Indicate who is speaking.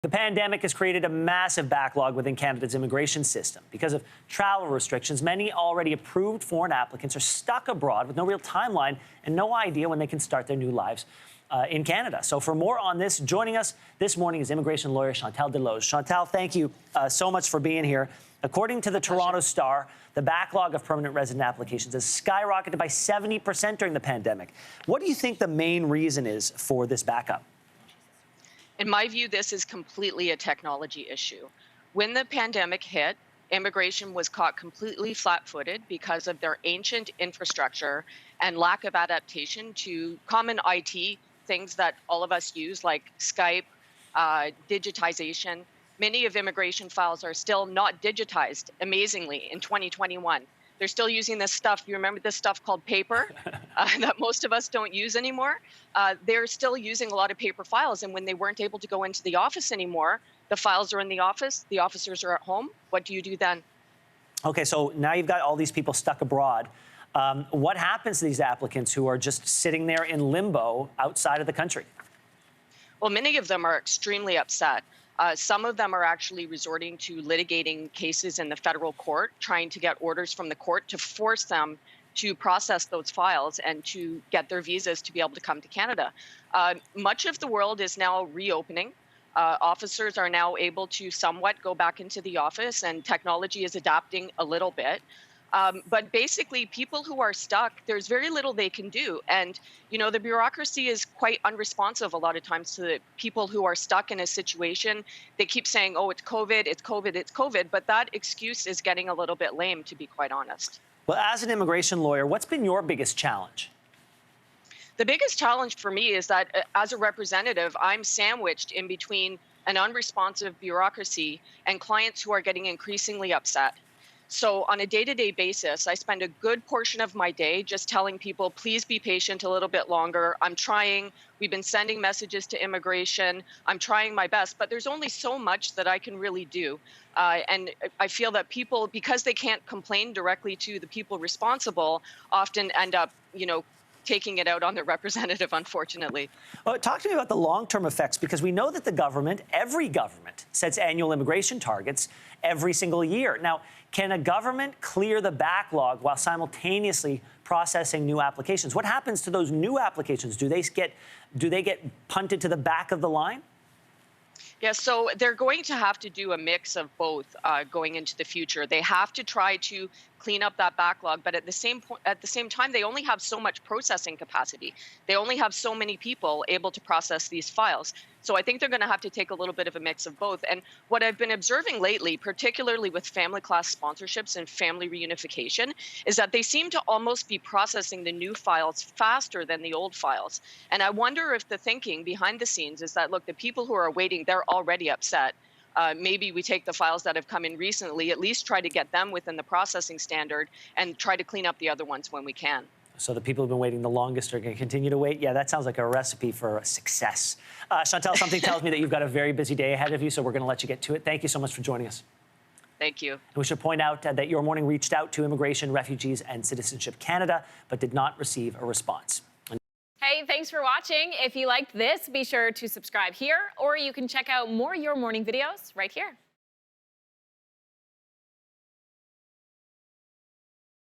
Speaker 1: The pandemic has created a massive backlog within Canada's immigration system. Because of travel restrictions, many already approved foreign applicants are stuck abroad with no real timeline and no idea when they can start their new lives in Canada. So for more on this, joining us this morning is immigration lawyer Chantal Desloges. Chantal, thank you so much for being here. According to the Toronto Star, the backlog of permanent resident applications has skyrocketed by 70% during the pandemic. What do you think the main reason is for this backup?
Speaker 2: In my view, this is completely a technology issue. When the pandemic hit, immigration was caught completely flat-footed because of their ancient infrastructure and lack of adaptation to common IT things that all of us use, like Skype, digitization. Many of immigration files are still not digitized, amazingly, in 2021. They're still using this stuff. You remember this stuff called paper that most of us don't use anymore? They're still using a lot of paper files. And when they weren't able to go into the office anymore, the files are in the office, the officers are at home. What do you do then? Okay,
Speaker 1: so now you've got all these people stuck abroad. What happens to these applicants who are just sitting there in limbo outside of the country?
Speaker 2: Well, many of them are extremely upset. Some of them are actually resorting to litigating cases in the federal court, trying to get orders from the court to force them to process those files and to get their visas to be able to come to Canada. Much of the world is now reopening. Officers are now able to somewhat go back into the office, and technology is adapting a little bit. But basically, people who are stuck, there's very little they can do. And, you know, the bureaucracy is quite unresponsive a lot of times to the people who are stuck in a situation. They keep saying, oh, it's COVID, it's COVID, it's COVID. But that excuse is getting a little bit lame, to be quite honest.
Speaker 1: Well, as an immigration lawyer, what's been your biggest challenge?
Speaker 2: The biggest challenge for me is that as a representative, I'm sandwiched in between an unresponsive bureaucracy and clients who are getting increasingly upset. So on a day-to-day basis, I spend a good portion of my day just telling people, please be patient a little bit longer. I'm trying. We've been sending messages to immigration. I'm trying my best, but there's only so much that I can really do. And I feel that people, because they can't complain directly to the people responsible, often end up, you know, taking it out on their representative, unfortunately.
Speaker 1: Well, talk to me about the long-term effects, because we know that the government, every government, sets annual immigration targets every single year. Now, can a government clear the backlog while simultaneously processing new applications? What happens to those new applications? Do they get punted to the back of the line?
Speaker 2: Yeah, so they're going to have to do a mix of both going into the future. They have to try to clean up that backlog, but at the same time, they only have so much processing capacity. They only have so many people able to process these files. So I think they're going to have to take a little bit of a mix of both. And what I've been observing lately, particularly with family class sponsorships and family reunification, is that they seem to almost be processing the new files faster than the old files. And I wonder if the thinking behind the scenes is that, look, the people who are waiting, they're already upset. Maybe we take the files that have come in recently, at least try to get them within the processing standard and try to clean up the other ones when we can.
Speaker 1: So the people who've been waiting the longest are going to continue to wait? Yeah, that sounds like a recipe for success. Chantal, something tells me that you've got a very busy day ahead of you, so we're going to let you get to it. Thank you so much for joining us.
Speaker 2: Thank you.
Speaker 1: And we should point out that Your Morning reached out to Immigration, Refugees and Citizenship Canada, but did not receive a response.
Speaker 3: Hey, thanks for watching. If you liked this, be sure to subscribe here, or you can check out more Your Morning videos right here.